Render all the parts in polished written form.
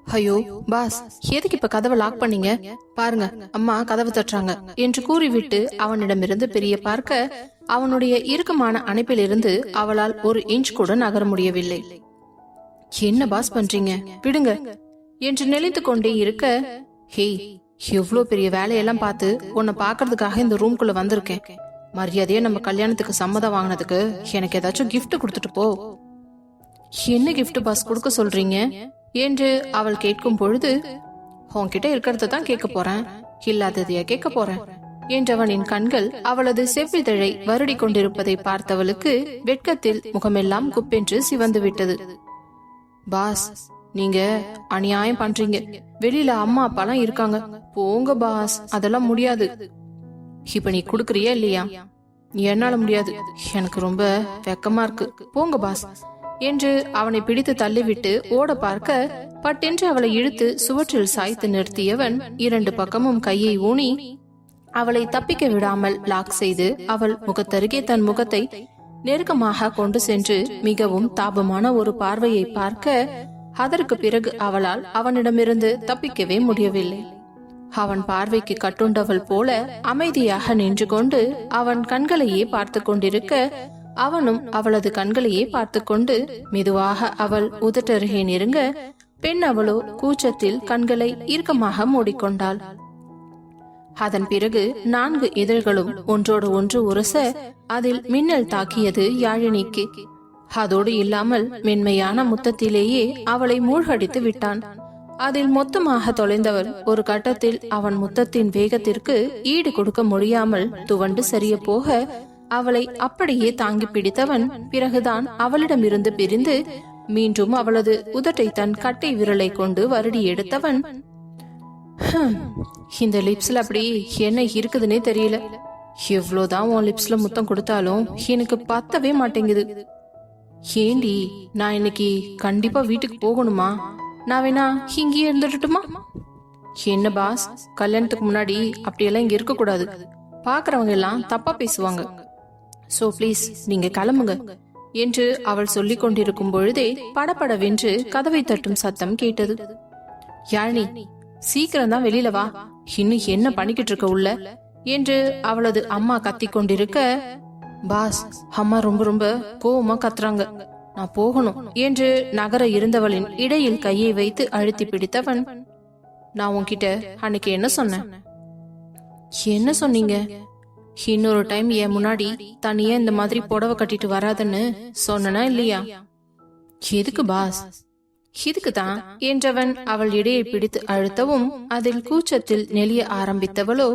ஐயோ பாஸ், எதுக்கு இப்ப கதவை லாக் பண்ணீங்க? பாருங்க, அம்மா கதவு தட்டுறாங்க என்று கூறிவிட்டு அவனிடமிருந்து பிரிய பார்க்க அவனுடைய இறுக்கமான அணைப்பிலிருந்து அவளால் ஒரு இன்ச் கூட நகர முடியவில்லை. என்ன பாஸ் பண்றீங்க, விடுங்க என்று நெளிந்து கொண்டே இருக்க, ஹேய், எவ்வளவு பெரிய வேலையெல்லாம் பார்த்து உன்னை பாக்குறதுக்காக இந்த ரூம்குள்ள வந்திருக்கேன். மரியாதையா நம்ம கல்யாணத்துக்கு சம்மதம் வாங்கினதுக்கு எனக்கு ஏதாச்சும் கிஃப்ட் கொடுத்துட்டு போ. என்ன கிஃப்ட் பாஸ் கொடுக்க சொல்றீங்க என்று அவள் கேட்கும் பொழுது, உன்கிட்ட இருக்கிறத தான் கேட்க போறேன், இல்லாததையா கேட்க போறேன் என்றவனின் கண்கள் அவளது செவ்விதழை வருடி கொண்டிருப்பதை பார்த்தவளுக்கு வெட்கத்தில் முகமெல்லாம் குப்பென்று சிவந்து விட்டது. பாஸ், நீங்க அநியாயம் பண்றீங்க. வெளியில அம்மா அப்பாலாம் இருக்காங்க, போங்க பாஸ், அதெல்லாம் முடியாது. இப்ப நீ குடுக்கறியா இல்லையா? என்னால முடியாது, எனக்கு ரொம்ப வெக்கமா இருக்கு, போங்க பாஸ் என்று அவனை பிடித்து தள்ளிவிட்டு ஓட பார்க்க, பட்டென்று அவளை இழுத்து சுவற்றில் சாய்த்து நிறுத்தியவன் இரண்டு பக்கமும் கையை ஊனி அவளை தப்பிக்க விடாமல் லாக் செய்து அவள் முகத்தருகே தன் முகத்தை நெருக்கமாக கொண்டு சென்று மிகவும் தாபமான ஒரு பார்வையை பார்க்க, அதற்கு பிறகு அவளால் அவனிடமிருந்து தப்பிக்கவே முடியவில்லை. அவன் பார்வைக்கு கட்டுண்டவள் போல அமைதியாக நின்று கொண்டு அவன் கண்களையே பார்த்து கொண்டிருக்க, அவனும் அவளது கண்களையே பார்த்து கொண்டு மெதுவாக அவள் உதட்டருகே நெருங்க, பெண் அவளோ கூச்சத்தில் கண்களை இறுக்கமாக மூடிக்கொண்டாள். அதன் பிறகு 4 இதழ்களும் ஒன்றோடு ஒன்று உரச அதில் மின்னல் தாக்கியது யாழினிக்கு. அதோடு இல்லாமல் மென்மையான முத்தத்திலேயே அவளை மூழ்கடித்து விட்டான். அதில் மொத்தமாக தொலைந்தவள் ஒரு கட்டத்தில் அவன் முத்தத்தின் வேகத்திற்கு ஈடு கொடுக்க முடியாமல் துவண்டு சரிய போக, அவளை அப்படியே தாங்கி பிடித்தவன் பிறகுதான் அவளிடமிருந்து பிரிந்து மீண்டும் அவளது உதட்டை தன் கட்டை விரலை கொண்டு வருடி எடுத்தவன், இந்த லிப்ஸ்ல அப்படி என்ன இருக்குதுன்னே தெரியல. எவ்வளவுதான் உன் லிப்ஸ்ல முத்தம் கொடுத்தாலும் எனக்கு பத்தவே மாட்டேங்குது. ஏண்டி, நான் இன்னைக்கு கண்டிப்பா வீட்டுக்கு போகணுமா? நான் வேணா இங்கேயே இருந்துட்டுமா? என்ன பாஸ், கல்யாணத்துக்கு முன்னாடி அப்படியெல்லாம் இங்க இருக்க கூடாது. பாக்குறவங்க எல்லாம் தப்பா பேசுவாங்க. சோ ப்ளீஸ் நீங்க கிளம்புங்க என்று அவள் சொல்லிக் கொண்டிருக்கும் பொழுதே படபடவென்று கதவை தட்டும் சத்தம் கேட்டது. யாழினி, சீக்கிரம் தான் வெளியில வா, இன்னும் என்ன பண்ணிக்கிட்டு இருக்க உள்ள என்று அவளது அம்மா கத்திக் கொண்டிருக்க, பாஸ், அம்மா ரொம்ப ரொம்ப கோவமா கத்துறாங்க, நான் போகணும் என்று நகர இருந்தவளின் இடையில் கையை வைத்து அழுத்தி பிடித்தவன், நான் உன்கிட்ட அன்னைக்கு என்ன சொன்னேன்? என்ன சொன்னீங்க? இன்னொரு டைம் என் முன்னாடி தனியா இந்த மாதிரி புடவை கட்டிட்டு வராதுன்னு சொன்னா இல்லையா? எதுக்கு பாஸ்? இதுக்குதான் என்றவன் அவள் இடையை பிடித்து அழுத்தவும் அதில் கூச்சத்தில் நெளிய ஆரம்பித்தவளோ,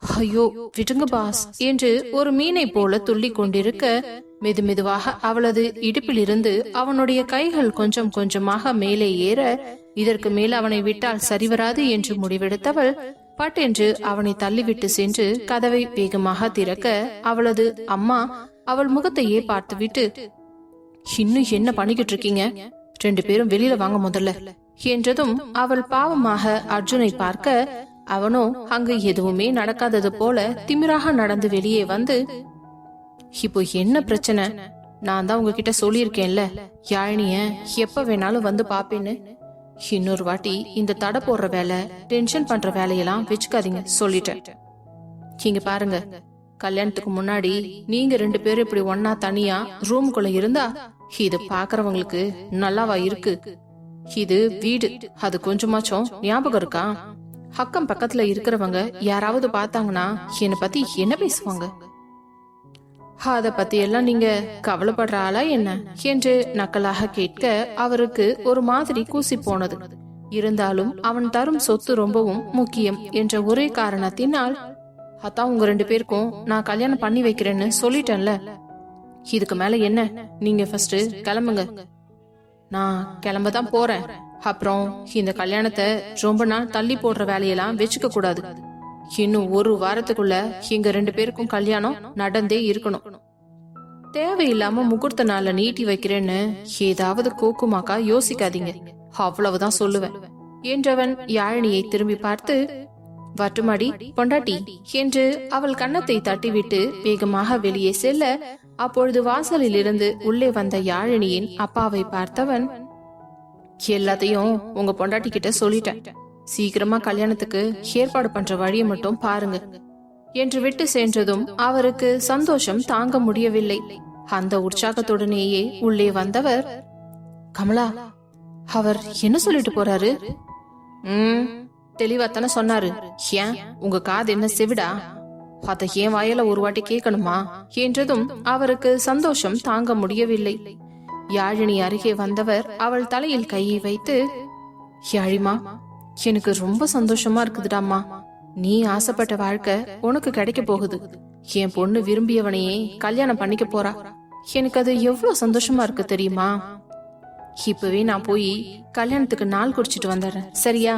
ஐயோ விடுங்க பாஸ் என்று ஒரு மீனை போல துள்ளி கொண்டிருக்க, மெதுமெதுவாக அவளது இடுப்பிலிருந்து அவனுடைய கைகள் கொஞ்சம் கொஞ்சமாக மேலே ஏற, இதற்கு மேல் அவனை விட்டால் சரிவராது என்று முடிவெடுத்தவள் பட்டென்று அவனை தள்ளிவிட்டு சென்று கதவை வேகமாக திறக்க, அவளது அம்மா அவள் முகத்தையே பார்த்துவிட்டு, இன்னும் என்ன பண்ணிக்கிட்டு இருக்கீங்க? 2 பேரும் வெளியில வாங்க முதல்ல என்றதும் அவள் பாவமாக அர்ஜுனை பார்க்க, அவனோ அங்கு எதுவுமே நடக்காதது போல திமிராக நடந்து வெளியே வந்து, இப்போ என்ன பிரச்சனை? நான் தான் உங்ககிட்ட சொல்லியிருக்கேன்ல, யாழினிய எப்ப வேணாலும் வந்து பாப்பேன்னு. இன்னொரு வாட்டி இந்த தடை போடுற வேலை, டென்ஷன் பண்ற வேலையெல்லாம் வச்சுக்காதீங்க, சொல்லிட்டேன். இங்க பாருங்க, கல்யாணத்துக்கு முன்னாடி நீங்க 2 பேரும் இப்படி ஒன்னா தனியா ரூம்குள்ள இருந்தா இது பாக்குறவங்களுக்கு நல்லாவா இருக்கு? இது வீடு, அது கொஞ்சமாச்சும் ஞாபகம் இருக்கா? அக்கம் பக்கத்துல இருக்கிறவங்க யாராவது பார்த்தாங்கன்னா என்னை பத்தி என்ன பேசுவாங்க? அத பத்தி எல்லாம் நீங்க கவலைப்படுற ஆளா என்ன என்று நக்கலாக கேட்க, அவருக்கு ஒரு மாதிரி கூசி போனது. இருந்தாலும் அவன் தரும் சொத்து ரொம்பவும் முக்கியம் என்ற ஒரே காரணத்தினால், அதான் உங்க 2 பேருக்கும் நான் கல்யாணம் பண்ணி வைக்கிறேன்னு சொல்லிட்டேன்ல, இதுக்கு மேல என்ன? நீங்க ஃபர்ஸ்ட் கிளம்புங்க. நான் கிளம்பதான் போறேன். அப்புறம் இந்த கல்யாணத்தை ரொம்ப நாள் தள்ளி போடுற வேலையெல்லாம் வச்சுக்க கூடாது. இன்னும் 1 வாரத்துக்குள்ள எங்க 2 பேருக்கும் கல்யாணம் நடந்தே இருக்கணும். தேவையில்லாம முகூர்த்த நாள நீட்டி வைக்கிறேன்னு ஏதாவது கோக்குமாக்கா யோசிக்காதீங்க, அவ்வளவுதான் சொல்லுவேன் என்றவன் யாழினியை திரும்பி பார்த்து, வட்டுமாடி பொண்டாட்டி என்று அவள் கன்னத்தை தட்டிவிட்டு வேகமாக வெளியே செல்ல, அப்பொழுது வாசலில் இருந்து உள்ளே வந்த யாழினியின் அப்பாவை பார்த்தவன், எல்லாத்தையும் உங்க பொண்டாட்டி கிட்ட சொல்லிட்டேன். சீக்கிரமா கல்யாணத்துக்கு ஏற்பாடு பண்ற வழியை மட்டும் பாருங்க என்று விட்டு சென்றதும் அவருக்கு சந்தோஷம் தாங்க முடியவில்லை. அந்த உற்சாகத்துடனேயே உள்ளே வந்தவர், கமலா, அவர் என்ன சொல்லிட்டு போறாரு? தெளிவாத்தானே சொன்னாரு. ஏன் உங்க காது என்ன செவிடா? அத ஏன் வாயில ஒரு வாட்டி கேட்கணுமா என்றதும் அவருக்கு சந்தோஷம் தாங்க முடியவில்லை. யாழினி அருகே வந்தவர் அவள் தலையில் கையை வைத்து, யாழிமா, எனக்கு ரொம்ப சந்தோஷமா இருக்குதுடாமா. நீ ஆசைப்பட்ட வாழ்க்கை உனக்கு கிடைக்க போகுது. என் பொண்ணு விரும்பியவனையே கல்யாணம் பண்ணிக்க போறா. எனக்கு அது எவ்வளவு சந்தோஷமா இருக்கு தெரியுமா? இப்பவே நான் போய் கல்யாணத்துக்கு நாள் குறிச்சிட்டு வந்துடுறேன், சரியா?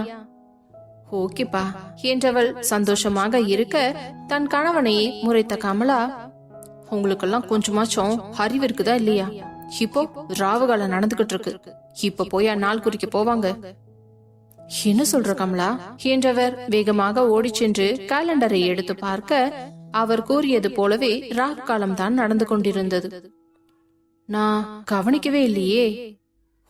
ஓகேப்பா என்றவள் சந்தோஷமாக இருக்க தன் கணவனையே முறைத்த கமலா, உங்களுக்கெல்லாம் கொஞ்சமாச்சும் அறிவு இருக்குதா இல்லையா? இப்போ ராவுகாலம் நடந்துகிட்டு இருக்கு. இப்ப போய் நாள் குறிக்க போவாங்க. என்ன சொல்ற கமலா என்றவர் வேகமாக ஓடி சென்று காலண்டரை எடுத்து பார்க்க அவர் கூறியது போலவே ராகு காலம் தான் நடந்து கொண்டிருந்தது. நான் கவனிக்கவே இல்லையே.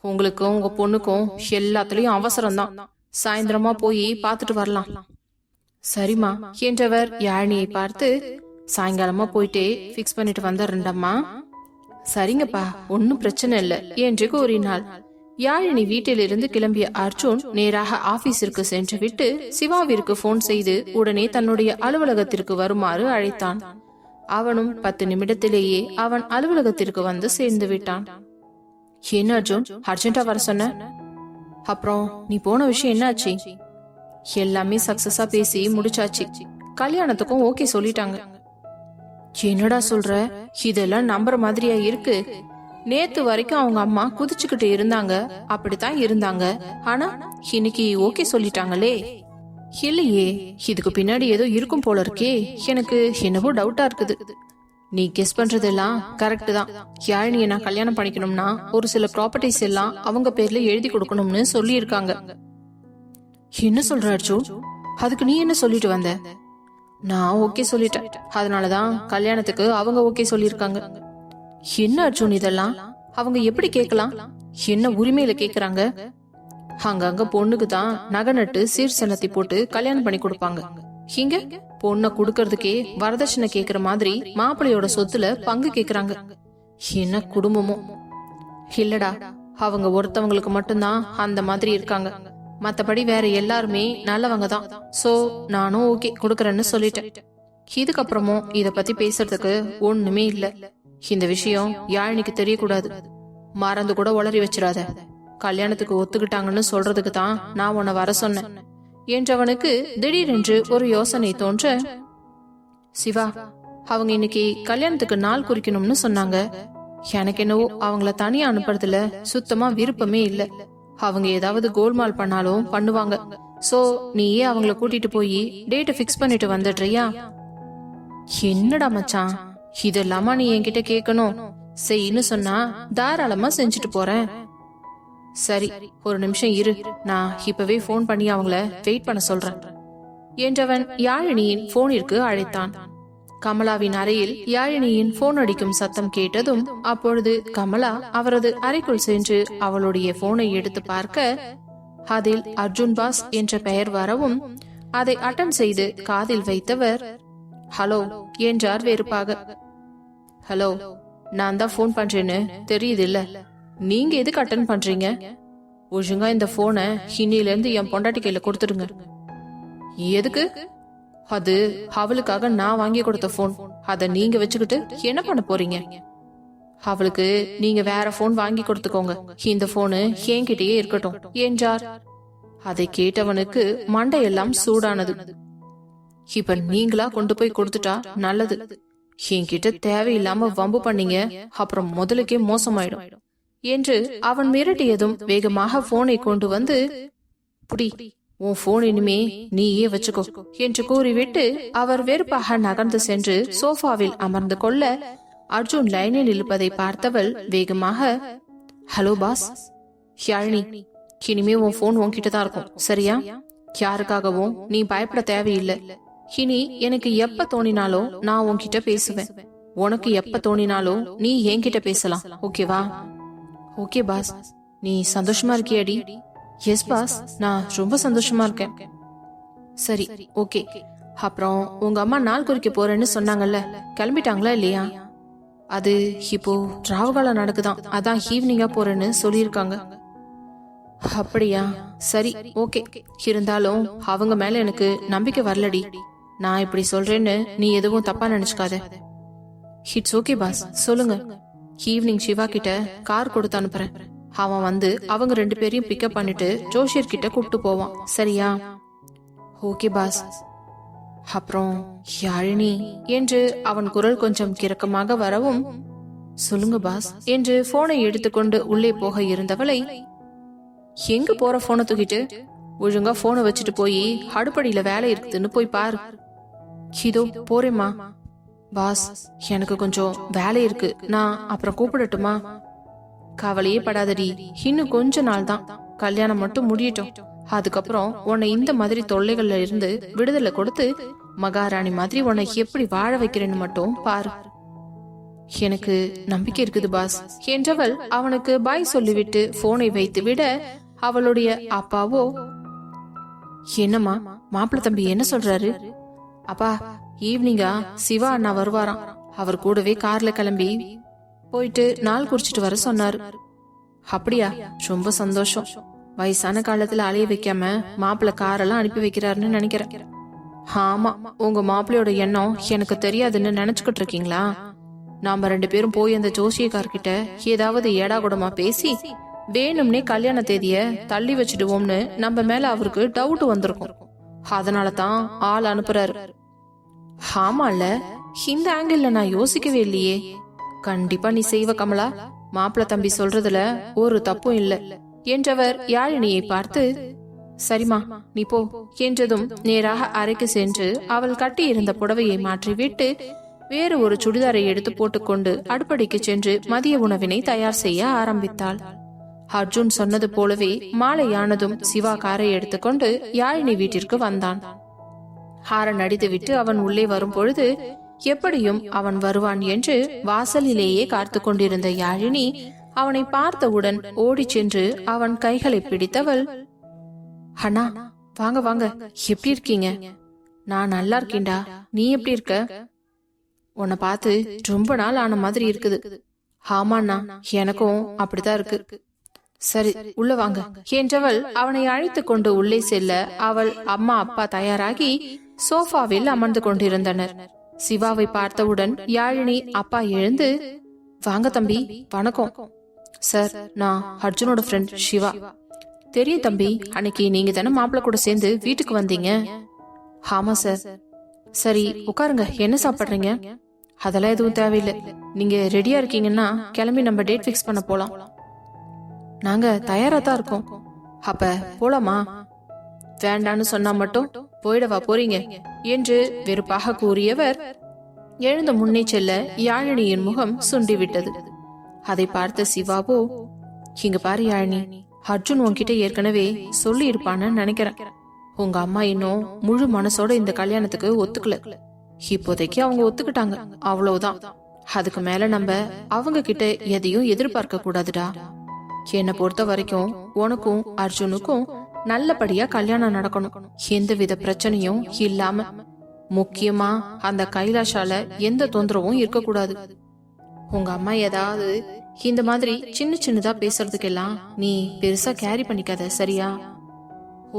உங்களுக்கும் உங்க பொண்ணுக்கும் எல்லாத்துலயும் அவசரம்தான். சாயந்தரமா போய் பாத்துட்டு வரலாம். சரிம்மா என்றவர் யாழினியை பார்த்து, சாயங்காலமா போயிட்டே பிக்ஸ் பண்ணிட்டு வந்துடுறேன்டம்மா. சரிங்கப்பா, ஒன்னும் பிரச்சனை இல்ல என்று கூறினாள். யாழினி வீட்டிலிருந்து கிளம்பிய அர்ஜுன் நேராக ஆபீஸிற்கு சென்று விட்டு சிவாவிற்கு போன் செய்து உடனே தன்னுடைய அலுவலகத்திற்கு வருமாறு அழைத்தான். அவனும் 10 நிமிடத்திலேயே அவன் அலுவலகத்திற்கு வந்து சேர்ந்து விட்டான். என்ன அர்ஜுன், அர்ஜென்டா வர சொன்ன? அப்புறம் நீ போன விஷயம் என்னாச்சு? எல்லாமே சக்சஸா பேசி முடிச்சாச்சு. கல்யாணத்துக்கும் ஓகே சொல்லிட்டாங்க. என்னடா சொல்ற? இதெல்லாம் நம்புற மாதிரியா இருக்கு? நேத்து வரைக்கும் அவங்க அம்மா குதிச்சுக்கிட்டு இருந்தாங்க, அப்படித்தான் இருந்தாங்க. ஆனா இன்னைக்கு ஓகே சொல்லிட்டாங்களே. இல்லையே, இதுக்கு பின்னாடி ஏதோ இருக்கும் போல இருக்கே. எனக்கு என்னவோ டவுட்டா இருக்குது. நீ கெஸ் பண்றதெல்லாம் கரெக்ட் தான். யாழினியை நான் கல்யாணம் பண்ணிக்கணும்னா ஒரு சில ப்ராப்பர்ட்டிஸ் எல்லாம் அவங்க பேர்ல எழுதி கொடுக்கணும்னு சொல்லி இருக்காங்க. என்ன சொல்ற அர்ஜுன்? அதுக்கு நீ என்ன சொல்லிட்டு வந்த? நான் ஓகே சொல்லிட்டேன். அதனாலதான் கல்யாணத்துக்கு அவங்க ஓகே சொல்லிருக்காங்க. என்ன அர்ஜுன் இதெல்லாம்? அவங்க எப்படி கேட்கலாம்? என்ன உரிமையில கேக்குறாங்க? அங்கங்க பொண்ணுக்கு தான் நகை நட்டு சீர் செனத்தி போட்டு கல்யாணம் பண்ணி கொடுப்பாங்க. இங்க பொண்ணை குடுக்கறதுக்கே வரதட்சணை கேக்குற மாதிரி மாப்பிள்ளையோட சொத்துல பங்கு கேக்குறாங்க. என்ன குடும்பமோ? இல்லடா, அவங்க ஒருத்தவங்களுக்கு மட்டும்தான் அந்த மாதிரி இருக்காங்க. மத்தபடி வேற எல்லாருமே நல்லவங்க தான். சோ நானும் ஓகே கொடுக்கறேன்னு சொல்லிட்டேன். இதுக்கப்புறமும் இத பத்தி பேசுறதுக்கு ஒண்ணுமே இல்ல. இந்த விஷயம் யாழினிக்கு தெரியக்கூடாது. மறந்து கூட உளறி வச்சிடாத. கல்யாணத்துக்கு ஒத்துக்கிட்டாங்கன்னு சொல்றதுக்கு தான் நான் உன்னை வர சொன்னேன் என்றவனுக்கு திடீரென்று ஒரு யோசனை தோன்ற, சிவா, அவங்க இன்னைக்கு கல்யாணத்துக்கு நாள் குறிக்கணும்னு சொன்னாங்க. எனக்கு என்னவோ அவங்கள தனியா அனுப்புறதுல சுத்தமா விருப்பமே இல்ல. அவங்க ஏதாவது கோல்மால் பண்ணாலும் பண்ணுவாங்க. சோ நீயே அவங்கள கூட்டிட்டு போய் டேட்டை பிக்ஸ் பண்ணிட்டு வந்துடுறியா? என்னடா மச்சான், இதெல்லாமா நீ என்கிட்ட கேட்கணும்? செய்யின்னு சொன்னா தாராளமா செஞ்சுட்டு போறேன். சரி, ஒரு நிமிஷம் இரு, நான் இப்பவே போன் பண்ணி அவங்கள வெயிட் பண்ண சொல்றேன் என்றவன் யாழினியின் போனிற்கு அழைத்தான். கமலாவின் அறையில் யாழினியின் போன் அடிக்கும் சத்தம் கேட்டதும் அப்பொழுது கமலா அவரது அறைக்குள் சென்று அவளுடைய போனை எடுத்து பார்க்க அதில் அர்ஜுன் பாஸ் என்ற பெயர் வரவும் அதை அட்டன் செய்து காதில் வைத்தவர், ஹலோ என்றார் வெறுப்பாக. ஹலோ, நான் தான் போன் பண்றேன்னு தெரியுது இல்ல, நீங்க எதுக்கு அட்டன் பண்றீங்க? ஒழுங்கா இந்த போனை இன்னில இருந்து என் பொண்டாட்டி கையில கொடுத்துடுங்க. எதுக்கு? அது அவளுக்காக நான் வாங்கி கொடுத்த போன். அத நீங்க வச்சுக்கிட்டு என்ன பண்ண போறீங்க? அவளுக்கு நீங்க வேற போன் வாங்கி கொடுத்துக்கோங்க. இந்த போனு என்கிட்டயே இருக்கட்டும் என்றார். அதை கேட்டவனுக்கு மண்டையெல்லாம் சூடானது. இப்ப நீங்களா கொண்டு போய் கொடுத்துட்டா நல்லது. என்கிட்ட தேவையில்லாம வம்பு பண்ணீங்க, அப்புறம் முதலுக்கே மோசமாயிடும் என்று அவன் மிரட்டியதும் வேகமாக போனை கொண்டு வந்து, புடி, உன் போன் இனிமே நீயே வச்சுக்கோ என்று கூறிவிட்டு அவர் வெறுப்பாக நகர்ந்து சென்று சோஃபாவில் அமர்ந்து கொள்ள அர்ஜுன் லைனில் இருப்பதை பார்த்தவள் வேகமாக, ஹலோ பாஸ், யாழினி, இனிமே உன் போன் உன்கிட்டதான் இருக்கும், சரியா? யாருக்காகவும் நீ பயப்பட தேவையில்லை. இனி எனக்கு எப்ப தோணினாலும் நான் உன்கிட்ட பேசுவேன். உனக்கு எப்ப தோணினாலும் நீ என்கிட்ட பேசலாம், ஓகேவா? ஓகே பாஸ், நீ சந்தோஷமா இருக்கியாடி? எஸ் பாஸ், நான் ரொம்ப சந்தோஷமா இருக்கேன். சரி, ஓகே. அப்புறம் உங்க அம்மா நாள் குறிக்க போறேன்னு சொன்னாங்கல்ல, கிளம்பிட்டாங்களா இல்லையா? அது இப்போ ராவுகாலம் நடக்குதான், அதான் ஈவினிங்கா போறேன்னு சொல்லியிருக்காங்க. அப்படியா? சரி, ஓகே. இருந்தாலும் அவங்க மேல எனக்கு நம்பிக்கை வரலடி. நான் இப்படி சொல்றேன்னு நீ எதுவும் தப்பா நினைச்சுக்காத. இட்ஸ் ஓகே பாஸ், சொல்லுங்க. ஈவினிங் சிவா கிட்ட கார் கொடுத்து அனுப்புறேன். அவன் வந்து அவங்க 2 பேரையும் பிக்கப் பண்ணிட்டு ஜோஷியர் கிட்ட கூப்பிட்டு போவான், சரியா? Okay boss. அப்புறம் யாழினி என்று அவன் குரல் கொஞ்சம் கிறக்கமாக வரவும், சொல்லுங்க பாஸ் என்று போனை எடுத்துக்கொண்டு உள்ளே போக இருந்தவளை, எங்க போற போனை தூக்கிட்டு? ஒழுங்கா போனை வச்சுட்டு போய் அடுப்படியில வேலை இருக்குதுன்னு போய் பாரு. இதோ போறேம்மா. பாஸ், எனக்கு கொஞ்சம் வேலை இருக்கு, நான் அப்புறம் கூப்பிடட்டுமா? கவலையே படாதடி, இன்னும் கொஞ்ச நாள் தான், கல்யாணம் மட்டும் முடியட்டும். அதுக்கப்புறம் உன்னை இந்த மாதிரி தொல்லைகள்ல இருந்து விடுதலை கொடுத்து மகாராணி மாதிரி உன்னை எப்படி வாழ வைக்கிறேன்னு மட்டும் பாரு. எனக்கு நம்பிக்கை இருக்குது பாஸ் என்றவள் அவனுக்கு பாய் சொல்லிவிட்டு போனை வைத்து விட, அவளுடைய அப்பாவோ, என்னம்மா மாப்பிள்ள தம்பி என்ன சொல்றாரு? அப்பா, ஈவினிங்கா சிவா அண்ணா வருவாராம், அவர் கூடவே கார்ல கிளம்பி போயிட்டு நாள் குறிச்சிட்டு வர சொன்னாரு. அப்படியா? ரொம்ப சந்தோஷம். வயசான காலத்துல அலைய வைக்காம மாப்பிள்ள காரெல்லாம் அனுப்பி வைக்கிறாருன்னு நினைக்கிறேன். ஆமா, உங்க மாப்பிள்ளையோட எண்ணம் எனக்கு தெரியாதுன்னு நினைச்சுக்கிட்டு இருக்கீங்களா? நாம 2 பேரும் போய் அந்த ஜோசியக்கார்கிட்ட ஏதாவது ஏடா கூடமா பேசி வேணும்னே கல்யாண தேதிய தள்ளி வச்சிடுவோம்னு நம்ம மேல அவருக்கு டவுட் வந்திருக்கும். அதனாலதான் ஆள் அனுப்புறாரு. ஆமால, இந்த ஆங்கிள் நான் யோசிக்கவே இல்லையே. கண்டிப்பா நீ செய்வ கமலா, மாப்பிள்ள தம்பி சொல்றதுல ஒரு தப்பும் இல்ல என்றவர் யாழினியை பார்த்து, சரிமா நீ போ என்றதும் நேராக அறைக்கு சென்று அவள் கட்டியிருந்த புடவையை மாற்றிவிட்டு வேறு ஒரு சுடிதாரை எடுத்து போட்டுக்கொண்டு அடுப்படிக்கு சென்று மதிய உணவினை தயார் செய்ய ஆரம்பித்தாள். அர்ஜுன் சொன்னது போலவே மாலையானதும் சிவா காரை எடுத்துக்கொண்டு யாழினி வீட்டிற்கு வந்தான். ஹாரன் அடித்துவிட்டு அவன் உள்ளே வரும் பொழுது எப்படியும் அவன் வருவான் என்று வாசலிலேயே காத்து கொண்டிருந்த யாழினி அவனை பார்த்தவுடன் ஓடி சென்று அவன் கைகளை பிடித்தவள், அண்ணா வாங்க வாங்க, எப்படி இருக்கீங்க? நான் நல்லா இருக்கேன்டா, நீ எப்படி இருக்க? உன்னை பார்த்து ரொம்ப நாள் ஆன மாதிரி இருக்குது. ஆமாண்ணா, எனக்கும் அப்படிதான் இருக்கு. சரி, உள்ள வாங்க என்றவள் அவனை அழைத்து கொண்டு உள்ளே செல்ல அவள் அம்மா அப்பா தயாராகி சோஃபாவில் அமர்ந்து கொண்டிருந்தனர். சிவாவை பார்த்தவுடன் யாழினி அப்பா எழுந்து, வாங்க தம்பி, வணக்கம் சார், நான் அர்ஜுனோட ஃப்ரெண்ட் சிவா. தெரியும் தம்பி, அன்னைக்கு நீங்க தானே மாப்பிள்ள கூட சேர்ந்து வீட்டுக்கு வந்தீங்க? ஆமா சார். சரி உட்காருங்க, என்ன சாப்பிடுறீங்க? அதெல்லாம் எதுவும் தேவையில்லை, நீங்க ரெடியா இருக்கீங்கன்னா கிளம்பி நம்ம டேட் ஃபிக்ஸ் பண்ண போலாம். நாங்க தயாரா தான் இருக்கோம். அப்ப போலாமா? வேண்டான்னு சொன்னா மட்டும் போயிடவா போறீங்க என்று வெறுப்பாக கூறியவர் எழுந்த முன்னே செல்ல யாழினியின் முகம் சுண்டிவிட்டது. அதை பார்த்த சிவாவோ, இங்க பாரு யாழினி, அர்ஜுன் உன்கிட்ட ஏற்கனவே சொல்லி இருப்பான்னு நினைக்கிறேன். உங்க அம்மா இன்னும் முழு மனசோட இந்த கல்யாணத்துக்கு ஒத்துக்கல. இப்போதைக்கு அவங்க ஒத்துக்கிட்டாங்க, அவ்வளவுதான். அதுக்கு மேல நம்ம அவங்க கிட்ட எதையும் எதிர்பார்க்க கூடாதுடா. என்னை பொறுத்த வரைக்கும் உனக்கும் அர்ஜுனுக்கும் நல்லபடியா கல்யாணம் நடக்கணும், எந்தவித பிரச்சனையும் இல்லாம. முக்கியமா அந்த கைலாஷால எந்த தொந்தரவும் இருக்கக்கூடாது. உங்க அம்மா ஏதாவது இந்த மாதிரி சின்ன சின்னதா பேசுறதுக்கெல்லாம் நீ பெருசா கேரி பண்ணிக்காத, சரியா?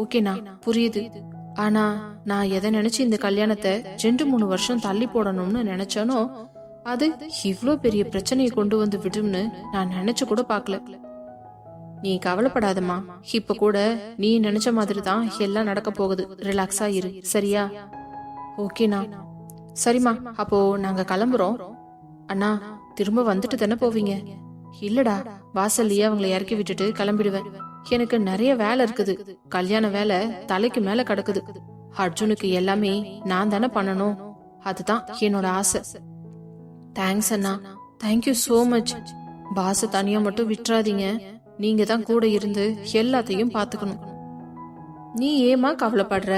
ஓகேண்ணா, புரியுது. ஆனா நான் எதை நினைச்சு இந்த கல்யாணத்தை 2-3 வருஷம் தள்ளி போடணும்னு நினைச்சனோ, அது இவ்ளோ பெரிய பிரச்சனையை கொண்டு வந்து விடும்னு நான் நினைச்சு கூட பாக்கல. நீ கவலைப்படாதம்மா, இப்ப கூட நீ நினைச்ச மாதிரி தான் எல்லாம் நடக்க போகுது. ரிலாக்ஸா இரு, சரியா? ஓகேண்ணா. சரிம்மா, அப்போ நாங்க கிளம்புறோம். அண்ணா, திரும்ப வந்துட்டு தானே போவீங்க? இல்லடா, வாசல்லையே அவங்களை இறக்கி விட்டுட்டு கிளம்பிடுவேன். எனக்கு நிறைய வேலை இருக்குது, கல்யாண வேலை தலைக்கு மேல கிடக்குது. அர்ஜுனுக்கு எல்லாமே நான் தானே பண்ணணும், அதுதான் என்னோட ஆசை. தேங்க்ஸ் அண்ணா, தேங்க்யூ சோ மச். பாச தனியா மட்டும் விட்டுறாதீங்க, நீங்க தான் கூட இருந்து எல்லாத்தையும் பாத்துக்கணும். நீ ஏமா கவலைப்படுற?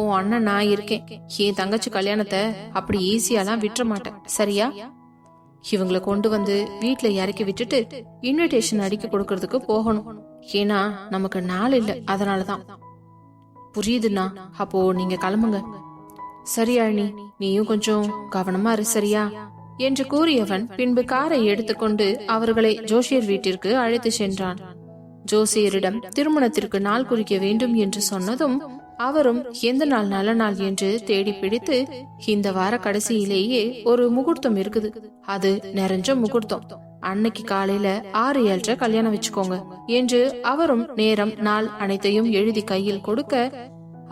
உன் அண்ணன் நான் இருக்கேன். என் தங்கச்சி கல்யாணத்தை அப்படி ஈஸியாலாம் விட்டுற மாட்டேன், சரியா? இவங்களை கொண்டு வந்து வீட்ல இறக்கி விட்டுட்டு இன்விடேஷன் அடிக்க கொடுக்கறதுக்கு போகணும். ஏன்னா நமக்கு நாள் இல்ல, அதனாலதான். புரியுதுண்ணா, அப்போ நீங்க கிளம்புங்க. சரி யாழினி, நீயும் கொஞ்சம் கவனமா இரு, சரியா என்று கூறியவன் பின்பு காரை எடுத்துக்கொண்டு அவர்களை ஜோசியர் வீட்டிற்கு அழைத்து சென்றான். ஜோசியரிடம் திருமணத்திற்கு நாள் குறிக்க வேண்டும் என்று சொன்னதும் அவரும் எந்த நாள் நல்ல நாள் என்று தேடி பிடித்து, இந்த வார கடைசியிலேயே ஒரு முகூர்த்தம் இருக்குது, அது நிறைஞ்ச முகூர்த்தம், அன்னைக்கு காலையில 6-7 கல்யாணம் வச்சுக்கோங்க என்று அவரும் நேரம் நாள் அனைத்தையும் எழுதி கையில் கொடுக்க,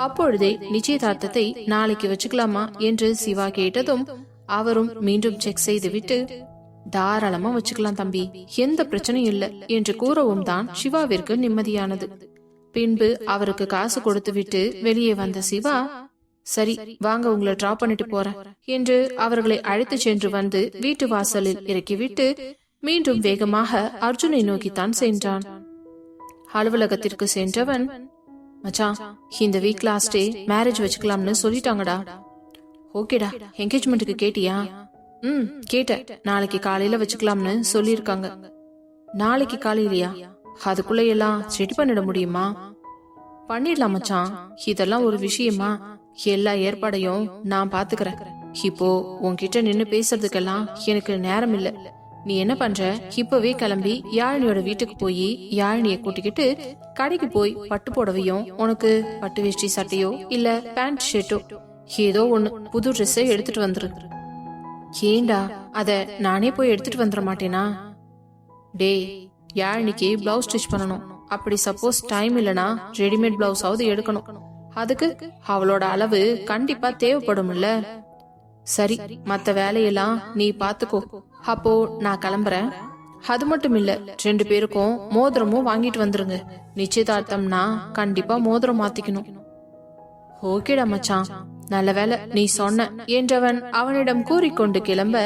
அப்பொழுதே நிச்சயதார்த்தத்தை நாளைக்கு வச்சுக்கலாமா என்று சிவா கேட்டதும் அவரும் மீண்டும் செக் செய்துவிட்டு, தாராளமா வச்சுக்கலாம் தம்பி, எந்த பிரச்சனையும் இல்ல என்று கூறவும் தான் சிவாவிற்கு நிம்மதியானது. பின்பு அவருக்கு காசு கொடுத்து விட்டு வெளியே வந்த சிவா, சரி வாங்க, உங்களை டிராப் பண்ணிட்டு போறேன் என்று அவர்களை அழைத்து சென்று வந்து வீட்டு வாசலில் இறக்கிவிட்டு மீண்டும் வேகமாக அர்ஜுனை நோக்கித்தான் சென்றான். அலுவலகத்திற்கு சென்றவன், மச்சான், இந்த வீக் லாஸ்டே மேரேஜ் வச்சுக்கலாம்னு சொல்லிட்டாங்கடா. ஓகேடா, என்கேஜ்மெண்ட்டுக்கு கேட்டியா? கேட்ட, நாளைக்கு காலையில வச்சுக்கலாம்னு சொல்லிருக்காங்க. நாளைக்கு காலையிலயா? அதுக்குள்ள எல்லாம் ரெடி பண்ணிட முடியுமா? பண்ணிடலாம் மச்சான், இதெல்லாம் ஒரு விஷயமா? எல்லா ஏற்பாடையும் நான் பாத்துக்கிறேன். இப்போ உன்கிட்ட நின்னு பேசுறதுக்கெல்லாம் எனக்கு நேரம் இல்ல. நீ என்ன பண்ற, இப்பவே கிளம்பி யாழினியோட வீட்டுக்கு போய் யாழினிய கூட்டிக்கிட்டு கடைக்கு போய் பட்டு புடவையும், உனக்கு பட்டு வேஷ்டி சட்டையோ இல்ல பேண்ட் ஷர்ட்டோ ஏதோ ஒண்ணு புது ட்ரெஸ்ஸை எடுத்துட்டு வந்துரு. ஏண்டா, அத நானே போய் எடுத்துட்டு வந்துட மாட்டேனா? டேய், யாழினிக்கு பிளவுஸ் ஸ்டிச் பண்ணணும். அப்படி சப்போஸ் டைம் இல்லனா ரெடிமேட் பிளவுஸாவது எடுக்கணும். அதுக்கு அவளோட அளவு கண்டிப்பா தேவைப்படும்ல. சரி, மத்த வேலையெல்லாம் நீ பாத்துக்கோ. அப்போ நான் கிளம்புறேன். அது மட்டும் இல்ல, 2 பேருக்கும் மோதிரமும் வாங்கிட்டு வந்துருங்க. நிச்சயதார்த்தம்னா கண்டிப்பா மோதிரம் மாத்திக்கணும். ஓகேடா மச்சான், நல்ல வேலை நீ சொன்ன என்றவன் அவனிடம் கூறிக்கொண்டு கிளம்ப,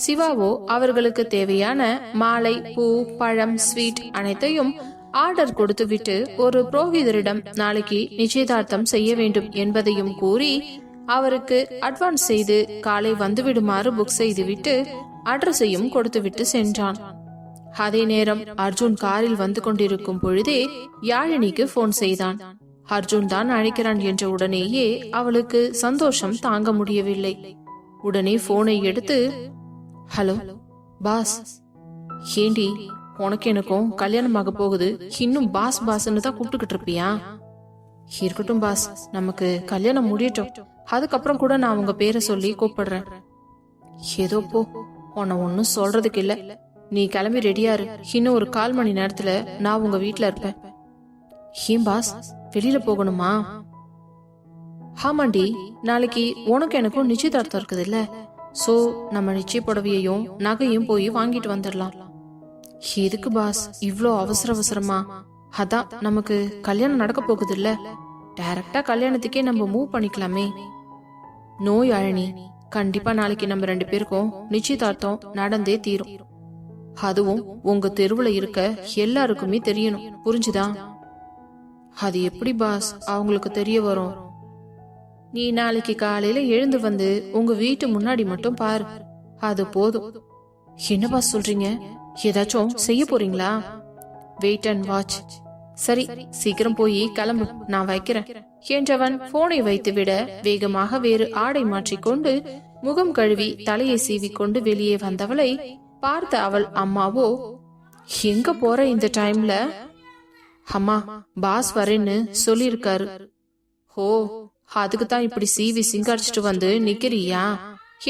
சிவாவோ அவர்களுக்கு தேவையான மாலை, பூ, பழம், ஸ்வீட் அனைத்தையும் ஆர்டர் கொடுத்து விட்டு ஒரு புரோகிதரிடம் நாளைக்கு நிச்சயதார்த்தம் செய்ய வேண்டும் என்பதையும் கூறி அவருக்கு அட்வான்ஸ் செய்து காலை வந்துவிடுமாறு புக் செய்துவிட்டு அட்ரஸையும் கொடுத்துவிட்டு சென்றான். அதே நேரம் அர்ஜுன் காரில் வந்து கொண்டிருக்கும் பொழுதே யாழினிக்கு போன் செய்தான். அர்ஜுன் தான் அழைக்கிறான் என்ற உடனேயே அவளுக்கு சந்தோஷம் தாங்க முடியவில்லை. உடனே போனை எடுத்து, ஹலோ பாஸ். ஏண்டி, உனக்கு எனக்கும் கல்யாணமாக போகுது, இன்னும் பாஸ் பாஸ்ன்னு தான் கூப்பிட்டுக்கிட்டு இருப்பியா? இருக்கட்டும் பாஸ், நமக்கு கல்யாணம் முடியட்டும், அதுக்கப்புறம் கூட நான் உங்க பேரை சொல்லி கூப்பிடுறேன். ஏதோ போ, உன்னை ஒன்னும் சொல்றதுக்கு இல்ல. நீ கிளம்பி ரெடியாரு, இன்னும் ஒரு 1/4 மணி நேரத்துல நான் உங்க வீட்டுல இருப்பேன். ஏன் பாஸ், வெளியில போகணுமா? ஆமாண்டி, நாளைக்கு உனக்கு எனக்கும் நிச்சயதார்த்தம் இருக்குது இல்ல, சோ நம்ம நிச்சய புடவையையும் நகையும் போய் வாங்கிட்டு வந்துடலாம். எதுக்கு பாஸ் இவ்ளோ அவசர அவசரமா? அதான் நமக்கு கல்யாணம் நடக்க போகுது இல்ல, டைரக்டா கல்யாணத்துக்கே நம்ம மூவ் பண்ணிக்கலாமே. நோ யாழினி, கண்டிப்பா நாளைக்கு நம்ம 2 பேருக்கும் நிச்சயதார்த்தம் நடந்தே தீரும். அதுவும் உங்க தெருவுல இருக்க எல்லாருக்குமே தெரியணும், புரிஞ்சுதா? அது எப்படி பாஸ் அவங்களுக்கு தெரிய வரும்? நீ நாளைக்கு காலையில எழுந்து வந்து உங்க வீட்டு முன்னாடி மட்டும் பாரு, அது போதும். என்ன பாஸ் சொல்றீங்க, ஏதாச்சும் செய்ய போறீங்களா? Wait and watch. சரி, சீக்கிரம் போய் கிளம்பு, நான் வைக்கிறேன் என்றவன் போனை வைத்துவிட வேகமாக வேறு ஆடை மாற்றிக்கொண்டு முகம் கழுவி தலையை சீவிக்கொண்டு வெளியே வந்தவளை பார்த்த அவள் அம்மாவோ, எங்க போற இந்த டைம்ல? அம்மா, பாஸ் வரேன்னு சொல்லிருக்காரு. ஓ, அதுக்குதான் இப்படி சீவி சிங்காரிச்சிட்டு வந்து நிக்கிறியா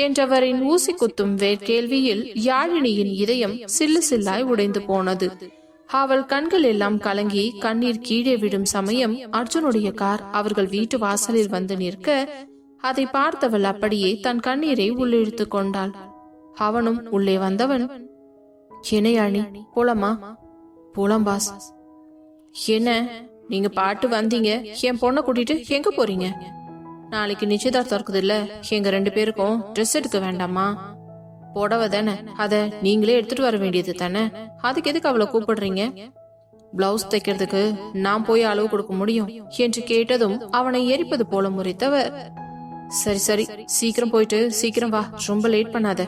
என்றவரின் ஊசி குத்தும் கேள்வியில் யாழினியின் இதயம் சில்லு சில்லாய் உடைந்து போனது. அவள் கண்கள் எல்லாம் கலங்கி கண்ணீர் கீழே விடும் சமயம் அர்ஜுனுடைய கார் அவர்கள் வீட்டு வாசலில் வந்து நிற்க, அதை பார்த்தவள் அப்படியே தன் கண்ணீரை உள்ளிழுத்து கொண்டாள். அவனும் உள்ளே வந்தவன், என்ன யாழி, போலாமா? போலாம் பாஸ். என்ன நீங்க பாட்டு வந்தீங்க, என் பொண்ணை கூட்டிட்டு எங்க போறீங்க? நாளைக்கு நிச்சயதார்த்தம் இருக்குது இல்ல, எங்க 2 பேருக்கும் ட்ரெஸ் எடுக்க வேண்டாமா? புடவை தானே, அத நீங்களே எடுத்துட்டு வர வேண்டியது தானே, அதுக்கு எதுக்கு அவளை கூப்பிடுறீங்க? பிளவுஸ் தைக்கிறதுக்கு நான் போய் அளவு கொடுக்க முடியும் என்று கேட்டதும் அவனை எரிப்பது போல முறைத்தவர், சரி சரி, சீக்கிரம் போயிட்டு சீக்கிரம் வா, ரொம்ப லேட் பண்ணாத.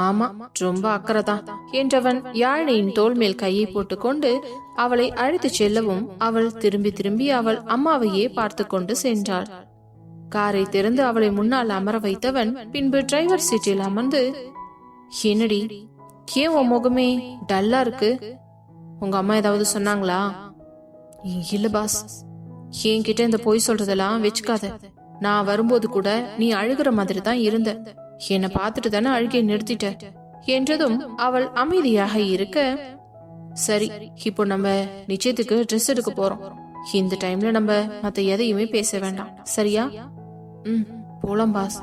ஆமா, ரொம்ப அக்கறைதான் என்றவன் யாழினியின் தோள் மேல் கையை போட்டுக்கொண்டு அவளை அழைத்துச் செல்லவும் அவள் திரும்பி திரும்பி அவள் அம்மாவையே பார்த்து கொண்டு சென்றாள். காரை திறந்து அவளை முன்னால் அமர வைத்தவன் பின்பு டிரைவர் சீட்டில் அமர்ந்து, என்னடி ஏன் உன் முகமே டல்லா இருக்கு? உங்க அம்மா ஏதாவது சொன்னாங்களா? இல்ல பாஸ். என்கிட்ட இந்த பொய் சொல்றதெல்லாம் வச்சுக்காத. நான் வரும்போது கூட நீ அழுகிற மாதிரி தான் இருந்த. என்னை பார்த்துட்டு தானே அழுகையை நிறுத்திட்ட என்றதும் அவள் அமைதியாக இருக்க, சரி இப்போ நம்ம நிச்சயத்துக்கு ட்ரெஸ் எடுக்க போறோம். இந்த டைம்ல நம்ம மத்த எதையுமே பேச வேண்டாம், சரியா? போலாம் பாஸ்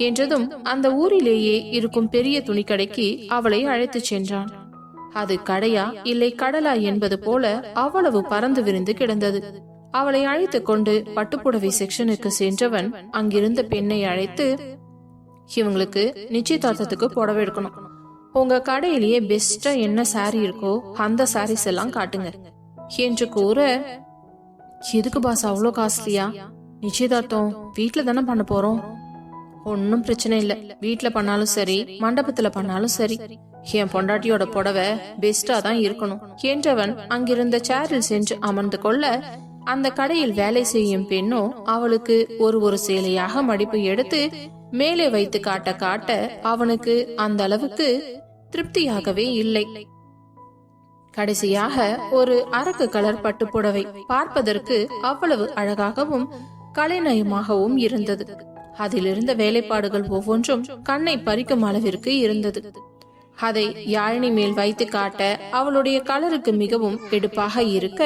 என்றதும் அந்த ஊரிலேயே இருக்கும் பெரிய துணி கடைக்கு அவளை அழைத்து சென்றான். அது கடையா இல்லை கடலா என்பது போல அவ்வளவு பறந்து விரிந்து கிடந்தது. அவளை அழைத்து கொண்டு பட்டுப்புடவை செக்ஷனுக்கு சென்றவன் அங்கிருந்த பெண்ணை அழைத்து, இவங்களுக்கு நிச்சயதார்த்தத்துக்கு புடவை எடுக்கணும். உங்க கடையிலேயே பெஸ்டா என்ன சாரி இருக்கோ அந்த சாரீஸ் எல்லாம் காட்டுங்க என்று கூற, எதுக்கு பாஸ் அவ்வளோ காஸ்ட்லியா? நிச்சயதார்த்தம் வீட்டுல தானே பண்ண போறோம். ஒன்னும் பிரச்சனை இல்ல, வீட்டுல பண்ணாலும் சரி மண்டபத்துல பண்ணாலும் சரி, என் பொண்டாட்டியோட புடவை பெஸ்டா தான் இருக்கணும் என்றவன் அங்கிருந்த சேரில் சென்று அமர்ந்து கொள்ள, அந்த கடையில் வேலை செய்யும் பெண்ணோ அவளுக்கு ஒரு சேலையாக மடிப்பு எடுத்து மேலே வைத்து காட்ட காட்ட அவனுக்கு அந்த அளவுக்கு திருப்தியாகவே இல்லை. கடைசியாக ஒரு அரக்கு கலர் பட்டுப்புடவை பார்ப்பதற்கு அவ்வளவு அழகாகவும் கலைநயமாகவும் இருந்தது. அதிலிருந்த வேலைப்பாடுகள் ஒவ்வொன்றும் கண்ணை பறிக்கும் அளவிற்கு இருந்தது. அதை யாழினி மேல் வைத்து காட்ட அவளுடைய கலருக்கு மிகவும் எடுப்பாக இருக்க,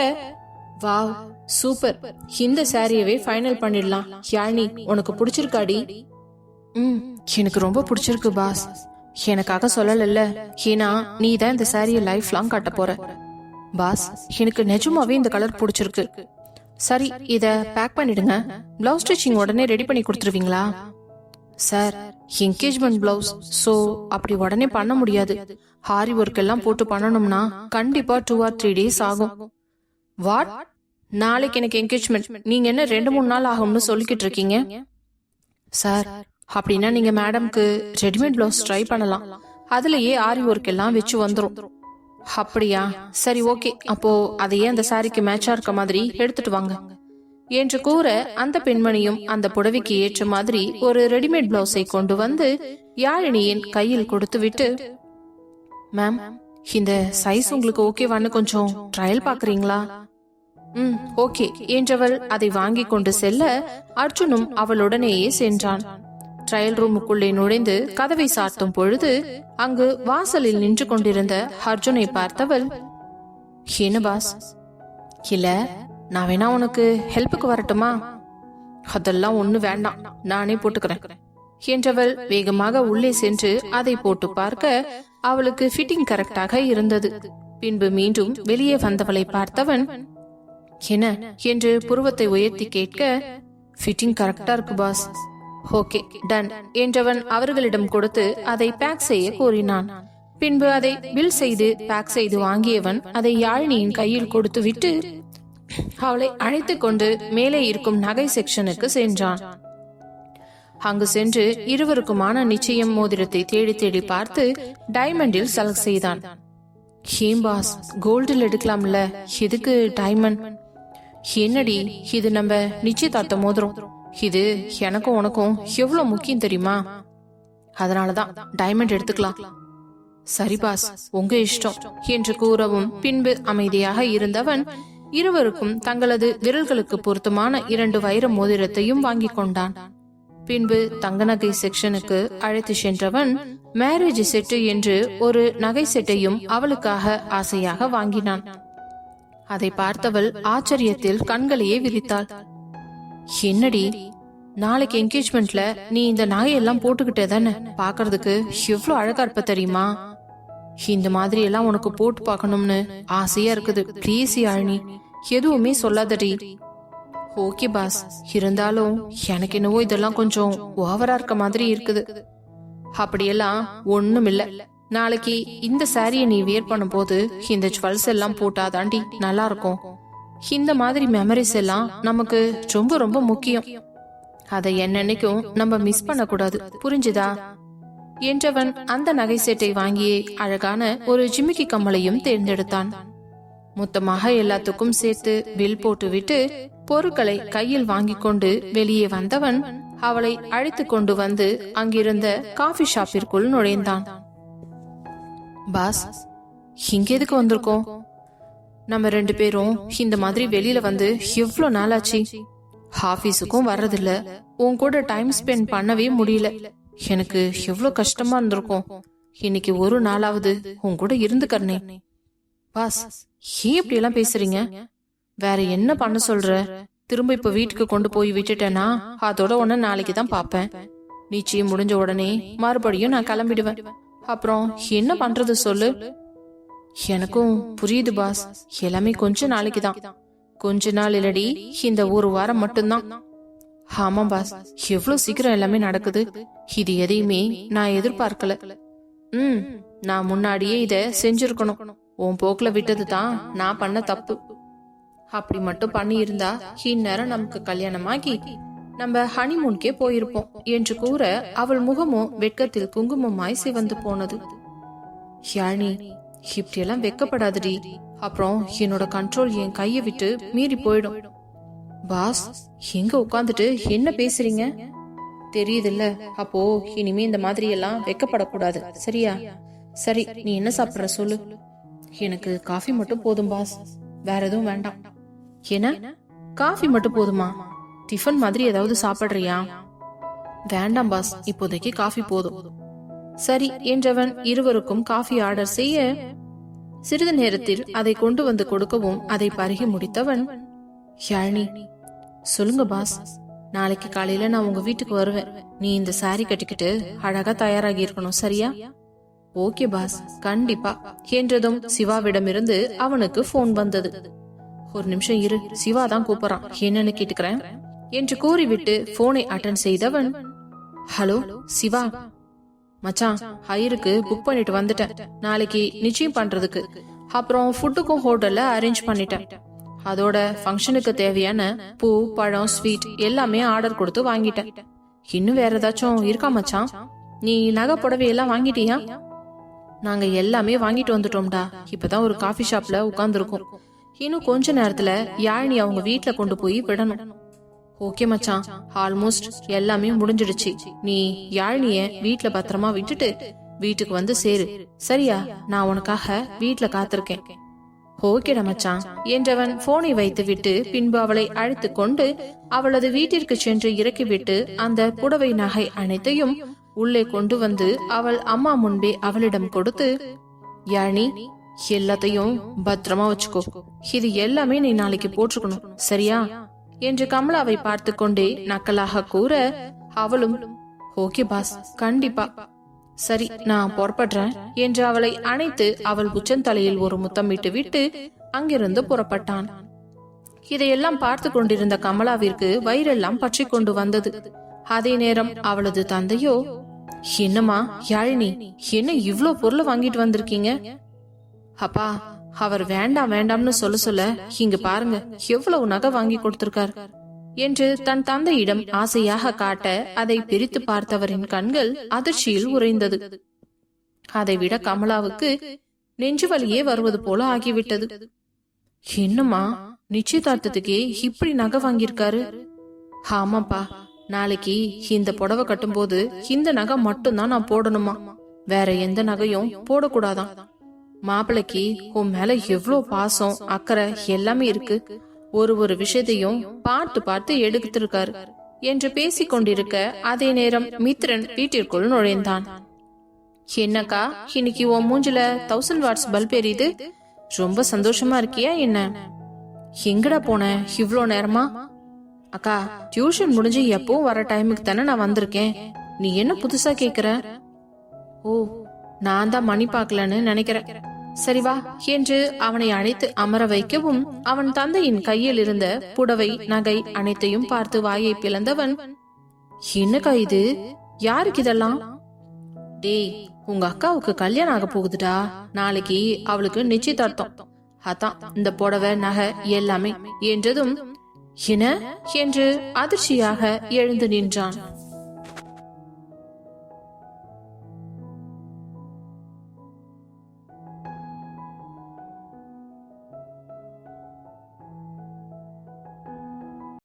வாவ் சூப்பர், இந்த சாரியவே ஃபைனல் பண்ணிடலாம். யாழினி உனக்கு பிடிச்சிருக்காடி? எனக்கு ரொம்ப பிடிச்சிருக்கு பாஸ். எனக்காக சொல்லல, ஏன்னா நீ தான் இந்த சாரிய லைஃப் லாங் காட்ட போற. பாஸ் எனக்கு நிஜமாவே இந்த கலர் பிடிச்சிருக்கு. சரி இத பேக் பண்ணிடுங்க. பிளவுஸ் ஸ்டிச்சிங் உடனே ரெடி பண்ணி கொடுத்துருவீங்களா? சார் என்கேஜ்மெண்ட் பிளவுஸ், சோ அப்படி உடனே பண்ண முடியாது. ஹாரி ஒர்க் எல்லாம் போட்டு பண்ணணும்னா கண்டிப்பா 2 or 3 days ஆகும். வாட்? நாளைக்கு எனக்கு என்கேஜ்மெண்ட், நீங்க என்ன 2-3 நாள் ஆகும்னு சொல்லிக்கிட்டு இருக்கீங்க? சார் அப்படின்னா நீங்க மேடம்க்கு ரெடிமேட் பிளவுஸ் ட்ரை பண்ணலாம். அதுலயே ஆரி ஒர்க் எல்லாம் வச்சு வந்துரும். அப்படியா? சரி ஓகே, அப்போ அதையே அந்த சாரிக்கு மேட்சா இருக்க மாதிரி எடுத்துட்டு வாங்க என்று கூற, அந்த பெண்மணியும் அந்த புடவைக்கு ஏற்ற மாதிரி ஒரு ரெடிமேட் பிளவுஸை கொண்டு வந்து யாழினியின் கையில் கொடுத்து விட்டு, மேம் இந்த சைஸ் உங்களுக்கு ஓகேவான்னு கொஞ்சம் ட்ரையல் பாக்குறீங்களா? ஓகே என்றவள் அதை வாங்கி கொண்டு செல்ல அர்ஜுனும் அவளுடனேயே சென்றான். ட்ரையல் ரூமுக்குள்ளே நுழைந்து கதவை சாத்தும் பொழுது அங்கு வாசலில் நின்று கொண்டிருந்த அர்ஜுனை பார்த்தவள், என்ன பாஸ்? இல்ல நான் வேணா உனக்கு ஹெல்ப்புக்கு வரட்டுமா? அதெல்லாம் ஒண்ணு வேண்டாம், நானே போட்டுக்கிறேன் என்றவள் வேகமாக உள்ளே சென்று அதை போட்டு பார்க்க அவளுக்கு ஃபிட்டிங் கரெக்டாக இருந்தது. பின்பு மீண்டும் வெளியே வந்தவளை பார்த்தவன், என்ன என்று புருவத்தை உயர்த்தி கேட்க, ஃபிட்டிங் கரெக்டா இருக்கு பாஸ். ஓகே டன் என்றவன் அவர்களிடம் கொடுத்து அதை பேக் செய்ய கூறினான். பின்பு அதை பில் செய்து பேக் செய்து வாங்கியவன் அதை யாழினியின் கையில் கொடுத்து விட்டு அவளை அழைத்து கொண்டு மேலே இருக்கும் நகை செக்ஷனுக்கு சென்றான். அங்கு சென்று இருவருக்குமான நிச்சயம் மோதிரத்தை தேடி தேடி பார்த்து டைமண்டில் செலக்ட் செய்தான். ஹேம் பாஸ், கோல்டில் எடுக்கலாம்ல, எதுக்கு டைமண்ட்? என்னடி இது நம்ம நிச்சயதார்த்த மோதிரம், இது எனக்கும் உனக்கும் எவ்வளவு முக்கியம் தெரியுமா? அதனாலதான் டைமண்ட் எடுத்துக்கலாம். சரி பாஸ், உங்க இஷ்டம் என்று கூறவும் பின்பு அமைதியாக இருந்தவன் இருவருக்கும் தங்களது விரல்களுக்கு பொருத்தமான 2 வைர மோதிரத்தையும் வாங்கி கொண்டான். பின்பு தங்க நகை செக்ஷனுக்கு அழைத்து சென்றவன் மேரேஜ் செட்டு என்று ஒரு நகை செட்டையும் அவளுக்காக ஆசையாக வாங்கினான். அதை பார்த்தவள் ஆச்சரியத்தில் கண்களையே விரித்தாள். என்னடி, நாளைக்கு என்கேஜ்மெண்ட்ல நீ இந்த நகையெல்லாம் போட்டுக்கிட்டே தானே பாக்குறதுக்கு எவ்வளவு அழகா இருப்ப தெரியுமா? இந்த மாதிரி எல்லாம் உனக்கு போட்டு பார்க்கணும்னு ஆசையா இருக்குது. ப்ளீஸ் யாழினி, எதுவுமே சொல்லாதடி. ஓகே பாஸ், இருந்தாலும் எனக்கு என்னவோ இதெல்லாம் கொஞ்சம் ஓவரா இருக்க மாதிரி இருக்குது. அப்படியெல்லாம் ஒண்ணும் இல்ல. நாளைக்கு இந்த சாரிய நீ வியர் பண்ணும் போது இந்த ஜுவல்ஸ் எல்லாம் போட்டாதாண்டி நல்லா இருக்கும். இந்த மாதிரி மெமரிஸ் எல்லாம் நமக்கு ரொம்ப ரொம்ப முக்கியம். அதை என்னன்னைக்கும் நம்ம மிஸ் பண்ண கூடாது, புரிஞ்சுதா? என்றவன் அந்த நகை செட்டை வாங்கியே அழகான ஒரு ஜிமிக்கி கம்மலையும் தேர்ந்தெடுத்தான். மொத்தமாக எல்லாத்துக்கும் சேர்த்து பில் போட்டுவிட்டு பொருட்களை கையில் வாங்கி கொண்டு வெளியே வந்தவன் அவளை அழைத்து கொண்டு வந்து அங்கிருந்த காஃபி ஷாப்பிற்குள் நுழைந்தான். பாஸ், இங்க எதுக்கு வந்திருக்கோம்? நம்ம 2 பேரும் இந்த மாதிரி வெளியில வந்து எவ்வளவு நாளாச்சு. ஆபீஸுக்கும் வர்றதில்ல, உன் கூட டைம் ஸ்பெண்ட் பண்ணவே முடியல. எனக்கு எவ்வளவு கஷ்டமா இருந்திருக்கும். இன்னைக்கு ஒரு நாளாவது உன் கூட இருந்துக்கறனே. பாஸ், ஏன் இப்படி எல்லாம் பேசுறீங்க? வேற என்ன பண்ண சொல்ற? திரும்ப இப்ப வீட்டுக்கு கொண்டு போய் விட்டுட்டேன்னா அதோட உன்ன நாளைக்கு தான் பாப்பேன். நிச்சயம் முடிஞ்ச உடனே மறுபடியும் நான் கிளம்பிடுவேன். அப்புறம் என்ன பண்றது சொல்லு? எனக்கும் புரியுது பாஸ், எல்லாமே கொஞ்ச நாளைக்கு தான். கொஞ்ச நாள் இல்லடி, இந்த ஒரு வாரம் மட்டும்தான். ஆமா பாஸ், எவ்வளவு சீக்கிரம் எல்லாமே நடக்குது. இது எதையுமே நான் எதிர்பார்க்கல. நான் முன்னாடியே இத செஞ்சிருக்கணும். உன் போக்குல விட்டது தான் நான் பண்ண தப்பு. அப்படி மட்டும் பண்ணி இருந்தா இந்நேரம் நமக்கு கல்யாணமாகி நம்ம ஹனிமூன்கே போயிருப்போம் என்று கூற அவள் முகமும் வெட்கத்தில் குங்குமமாய் சிவந்து போனது. யாழினி, இப்படி எல்லாம் வெக்கப்படாதடி. அப்புறம் என்னோட கண்ட்ரோல் என் கைய விட்டு மீறி போயிடும். பாஸ், எங்க உட்காந்துட்டு என்ன பேசுறீங்க? தெரியுதுல்ல, அப்போ இனிமே இந்த மாதிரி எல்லாம் வெக்கப்படக்கூடாது, சரியா? சரி, நீ என்ன சாப்பிடுற சொல்லு. எனக்கு காஃபி மட்டும் போதும் பாஸ், வேற எதுவும் வேண்டாம். என்ன, காஃபி மட்டும் போதுமா? டிஃபன் மாதிரி ஏதாவது சாப்பிடுறியா? வேண்டாம் பாஸ், இப்போதைக்கு காஃபி போதும். சரி என்றவன் இருவருக்கும் காஃபி ஆர்டர் செய்ய சிறிது நேரத்தில் அதை கொண்டு வந்து கொடுக்கவும் அதை பருகி முடித்தவன், யாழினி, சொல்லுங்க பாஸ். நாளைக்கு காலையில நான் உங்க வீட்டுக்கு வருவேன். நீ இந்த சாரி கட்டிக்கிட்டு அழகா தயாராகி இருக்கணும், சரியா? ஓகே பாஸ், கண்டிப்பா என்றதும் சிவாவிடமிருந்து அவனுக்கு போன் வந்தது. ஒரு நிமிஷம் இரு, சிவா தான் கூப்பிடுறான், என்னன்னு கேட்டுக்கிறேன் என்று கூறிவிட்டு போனை அட்டன் செய்தவன், ஹலோ சிவா. மச்சான், ஹைருக்கு புக் பண்ணிட்டு வந்துட்டேன். நாளைக்கு நிச்சயம் பண்றதுக்கு. அப்புறம் ஃபுட்டுக்கும் ஹோட்டல்ல அரேஞ்ச் பண்ணிட்டேன். அதோட ஃபங்க்ஷனுக்கு தேவையான பூ, பழம், ஸ்வீட் எல்லாமே ஆர்டர் கொடுத்து வாங்கிட்டேன். இன்னும் வேற ஏதாச்சும் இருக்கா மச்சான்? நீ நகை புடவை எல்லாம் வாங்கிட்டியா? நாங்க எல்லாமே வாங்கிட்டு வந்துட்டோம்டா. இப்பதான் ஒரு காஃபி ஷாப்ல உட்கார்ந்துருக்கோம். இன்னும் கொஞ்ச நேரத்துல யாழினி அவங்க வீட்டுல கொண்டு போய் விடணும். ஓகே மச்சான், ஆல்மோஸ்ட் எல்லாமே முடிஞ்சிடுச்சு. நீ யாழினிய வீட்டுல பத்திரமா விட்டுட்டு வீட்டுக்கு வந்து சேரு, சரியா? நான் உனக்காக வீட்டுல காத்திருக்கேன். ஓகேடா மச்சான் என்றவன் போனை வைத்து விட்டு பின்பு அவளை அழைத்து கொண்டு அவளது வீட்டிற்கு சென்று இறக்கிவிட்டு அந்த புடவை நகை அனைத்தையும் உள்ளே கொண்டு வந்து அவள் அம்மா முன்பே அவளிடம் கொடுத்து, யாழினி, எல்லாத்தையும் பத்திரமா வச்சுக்கோ. இது எல்லாமே நீ நாளைக்கு போட்டுக்கணும், சரியா என்று கமலாவை பார்த்து கொண்டே நக்கலாக கூற அவளும், ஓகே பாஸ், கண்டிப்பா, சரி நான் புறப்படுறேன் என்று அவளை அணைத்து அவள் உச்சந்தலையில் ஒரு முத்தமிட்டு விட்டு அங்கிருந்து புறப்பட்டான். இதையெல்லாம் பார்த்து கொண்டிருந்த கமலாவிற்கு வயிறெல்லாம் பற்றி கொண்டு வந்தது. அதே நேரம் அவளது தந்தையோ, என்னம்மா யாழினி, என்ன இவ்ளோ பொருளை வாங்கிட்டு வந்திருக்கீங்க? அப்பா, அவர் வேண்டாம் வேண்டாம்னு சொல்ல இங்க பாருங்க எவ்வளவு நகை வாங்கி கொடுத்திருக்கார் என்று தன் தந்தையிடம் ஆசையாக காட்ட அதை பிரித்து பார்த்தவரின் கண்கள் அதிர்ச்சியில் உறைந்தது. அதை விட கமலாவுக்கு நெஞ்சு வலியே வருவது போல ஆகிவிட்டது. என்னம்மா, நிச்சயதார்த்தத்துக்கே இப்படி நகை வாங்கியிருக்காரு? ஆமாப்பா, நாளைக்கு இந்த புடவை கட்டும் போது இந்த நகை மட்டும்தான் நான் போடணுமா, வேற எந்த நகையும் போடக்கூடாதான். மாப்பிளைக்கு உன் மேல எவ்வளவு பாசம், அக்கறை எல்லாமே இருக்கு. ஒரு விஷயத்தையும் பார்த்து பார்த்து எடுத்திருக்காரு என்று பேசிக் கொண்டிருக்க அதே நேரம் மித்ரன் வீட்டிற்குள் நுழைந்தான். என்னக்கா, இன்னைக்கு உன் மூஞ்சில 1000 வாட்ஸ் பல்ப் எரியுது, ரொம்ப சந்தோஷமா இருக்கியா என்ன? எங்கடா போன இவ்ளோ நேரமா? அக்கா, டியூஷன் முடிஞ்சு எப்பவும் வர டைமுக்கு தானே நான் வந்திருக்கேன். நீ என்ன புதுசா கேக்குற? ஓ, நான் தான் மணி பாக்கலன்னு நினைக்கிறேன். சரி வா என்று அவனை அழைத்து அமர வைக்கவும் அவன் தந்தையின் கையில் இருந்த புடவை நகை அனைத்தையும் பார்த்து வாயை பிளந்தவன், என்னக்கா இது, யாருக்கு இதெல்லாம்? டேய், உங்க அக்காவுக்கு கல்யாணம் ஆக போகுதுடா. நாளைக்கு அவளுக்கு நிச்சயதார்த்தம். அதான் இந்த புடவை நகை எல்லாமே என்றதும், என்ன என்று அதிர்ச்சியாக எழுந்து நின்றான்.